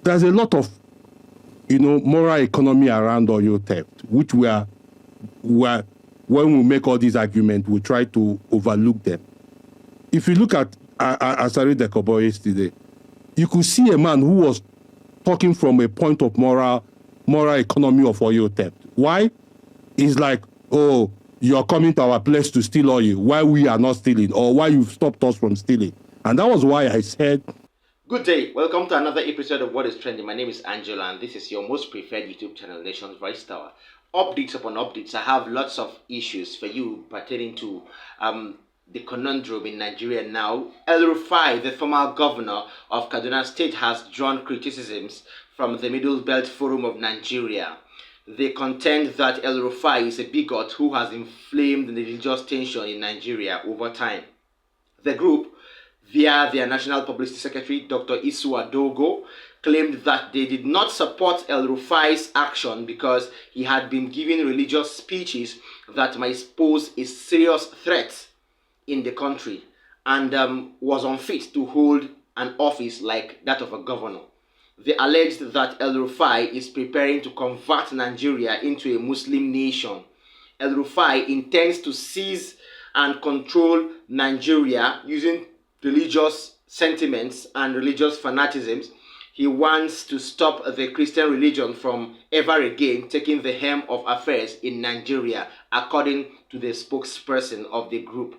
there's a lot of, moral economy around oil theft, which when we make all these arguments, we try to overlook them. If you look at Asari Dekobo yesterday, you could see a man who was talking from a point of moral economy of oil theft. Why? It's like, oh, you're coming to our place to steal oil, why we are not stealing, or why you've stopped us from stealing. And that was why I said... Good day. Welcome to another episode of What is Trending. My name is Angela, and this is your most preferred YouTube channel, Nation's Voice Tower. Updates upon updates. I have lots of issues for you pertaining to the conundrum in Nigeria now. El-Rufai, the former governor of Kaduna State, has drawn criticisms from the Middle Belt Forum of Nigeria. They contend that El-Rufai is a bigot who has inflamed the religious tension in Nigeria over time. The group, via their National Publicity Secretary, Dr. Isu Adogo, claimed that they did not support El-Rufai's action because he had been giving religious speeches that might pose a serious threat in the country and was unfit to hold an office like that of a governor. They alleged that El-Rufai is preparing to convert Nigeria into a Muslim nation. El-Rufai intends to seize and control Nigeria using religious sentiments and religious fanaticisms. He wants to stop the Christian religion from ever again taking the helm of affairs in Nigeria, according to the spokesperson of the group.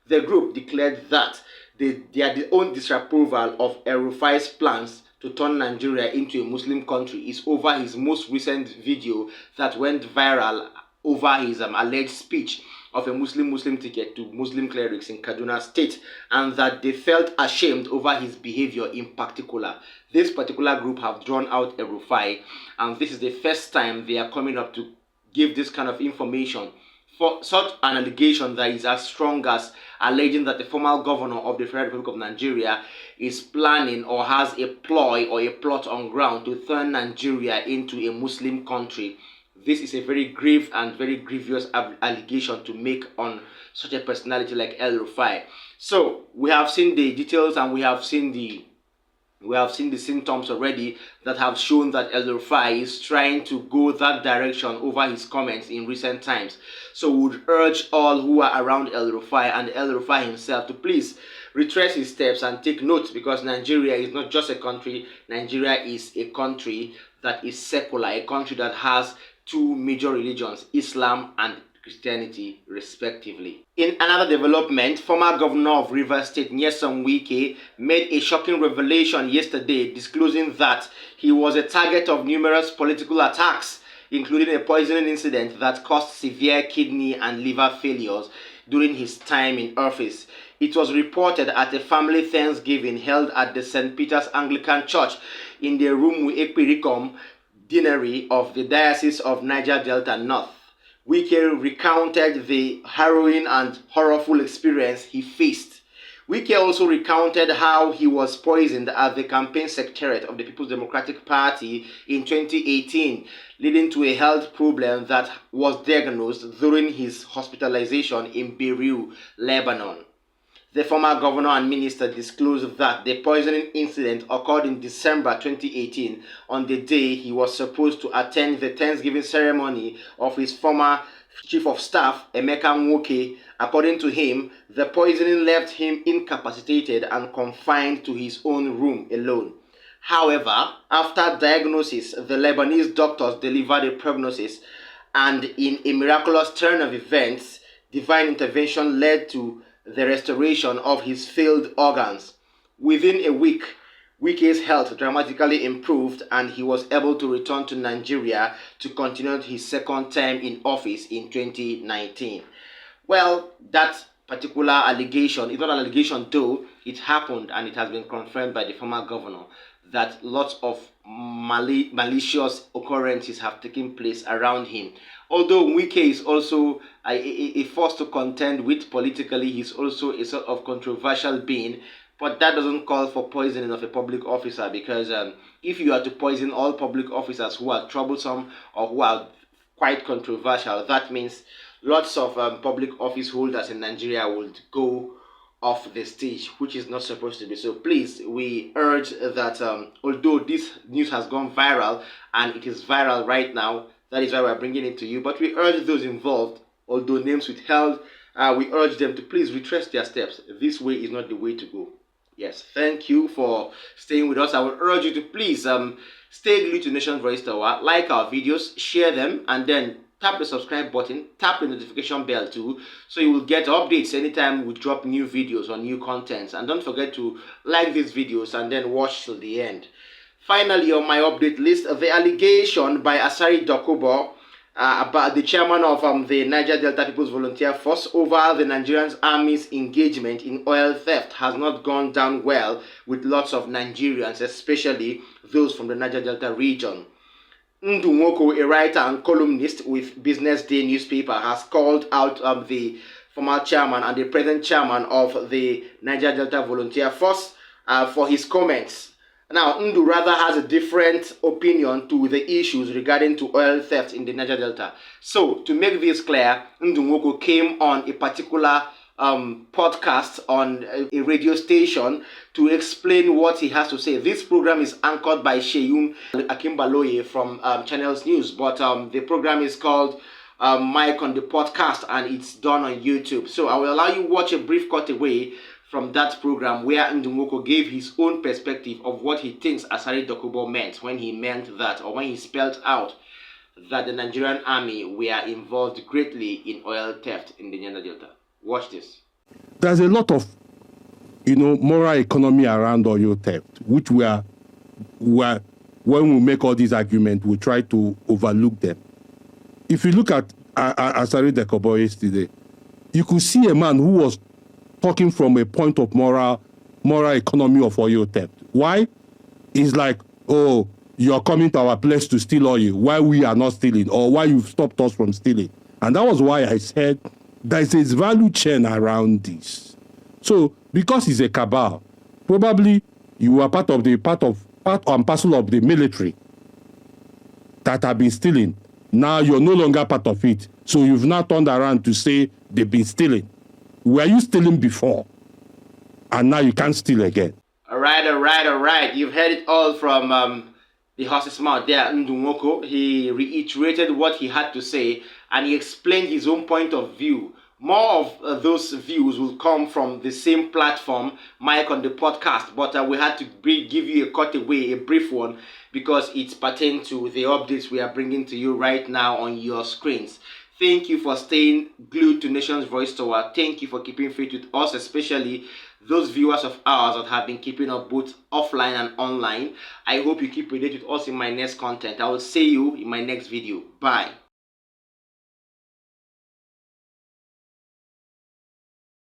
The group declared that their own disapproval of El-Rufai's plans to turn Nigeria into a Muslim country is over his most recent video that went viral over his alleged speech of a Muslim ticket to Muslim clerics in Kaduna State, and that they felt ashamed over his behavior in particular. This particular group have drawn out El-Rufai, and this is the first time they are coming up to give this kind of information. For such an allegation that is as strong as alleging that the former governor of the Federal Republic of Nigeria is planning or has a ploy or a plot on ground to turn Nigeria into a Muslim country. This is a very grave and very grievous allegation to make on such a personality like El-Rufai. So we have seen the details and we have seen the symptoms already that have shown that El-Rufai is trying to go that direction over his comments in recent times. So we would urge all who are around El-Rufai and El-Rufai himself to please retrace his steps and take note, because Nigeria is not just a country. Nigeria is a country that is secular, a country that has two major religions, Islam and Christianity, respectively. In another development, former governor of Rivers State, Nyesom Wike, made a shocking revelation yesterday, disclosing that he was a target of numerous political attacks, including a poisoning incident that caused severe kidney and liver failures during his time in office. It was reported at a family Thanksgiving held at the St. Peter's Anglican Church in the Rumu-Ekpirikom deanery of the Diocese of Niger Delta North. Wike recounted the harrowing and horrible experience he faced. Wike also recounted how he was poisoned at the campaign secretariat of the People's Democratic Party in 2018, leading to a health problem that was diagnosed during his hospitalization in Beirut, Lebanon. The former governor and minister disclosed that the poisoning incident occurred in December 2018 on the day he was supposed to attend the Thanksgiving ceremony of his former chief of staff, Emeka Nwoke. According to him, the poisoning left him incapacitated and confined to his own room alone. However, after diagnosis, the Lebanese doctors delivered a prognosis, and in a miraculous turn of events, divine intervention led to the restoration of his failed organs. Within a week, Wike's health dramatically improved and he was able to return to Nigeria to continue his second term in office in 2019. Well, that particular allegation is not an allegation, though it happened and it has been confirmed by the former governor that lots of malicious occurrences have taken place around him. Although Wike is also a force to contend with politically, he's also a sort of controversial being, but that doesn't call for poisoning of a public officer, because if you are to poison all public officers who are troublesome or who are quite controversial, that means lots of public office holders in Nigeria would go off the stage, which is not supposed to be. So please, we urge that although this news has gone viral and it is viral right now, that is why we're bringing it to you. But we urge those involved, although names withheld, we urge them to please retrace their steps. This way is not the way to go. Yes, thank you for staying with us. I would urge you to please stay glued to Nation's Voice Tower, like our videos, share them, and then tap the subscribe button, tap the notification bell too, so you will get updates anytime we drop new videos or new contents. And don't forget to like these videos and then watch till the end. Finally, on my update list, the allegation by Asari Dokubo, about the chairman of the Niger Delta People's Volunteer Force over the Nigerian Army's engagement in oil theft has not gone down well with lots of Nigerians, especially those from the Niger Delta region. Ndu Nwoko, a writer and columnist with Business Day newspaper, has called out the former chairman and the present chairman of the Niger Delta Volunteer Force for his comments. Now, Ndu rather has a different opinion to the issues regarding to oil theft in the Niger Delta. So, to make this clear, Ndu Nwoko came on a particular podcast on a radio station to explain what he has to say. This program is anchored by Sheyun Akimbaloye from Channels News, but the program is called Mike on the Podcast, and it's done on YouTube. So I will allow you watch a brief cutaway from that program where Ndu Nwoko gave his own perspective of what he thinks Asari Dokubo meant when he meant that, or when he spelled out that the Nigerian army were involved greatly in oil theft in the Niger Delta. Watch this. There's a lot of, moral economy around oil theft, which when we make all these arguments, we try to overlook them. If you look at Asari Dokubo yesterday, you could see a man who was talking from a point of moral economy of oil theft. Why? It's like, oh, you're coming to our place to steal oil, why we are not stealing, or why you've stopped us from stealing. And that was why I said there's a value chain around this. So, because it's a cabal, probably you are part and parcel of the military that have been stealing. Now you're no longer part of it. So you've now turned around to say they've been stealing. Were you stealing before? And now you can't steal again. All right. You've heard it all from the horse's mouth there, Ndu Nwoko. He reiterated what he had to say, and he explained his own point of view. More of those views will come from the same platform, Mike on the Podcast, but we had to give you a cutaway, a brief one, because it's pertain to the updates we are bringing to you right now on your screens. Thank you for staying glued to Nation's Voice Tower. Thank you for keeping faith with us, especially those viewers of ours that have been keeping up both offline and online. I hope you keep related with us in my next content. I will see you in my next video. Bye.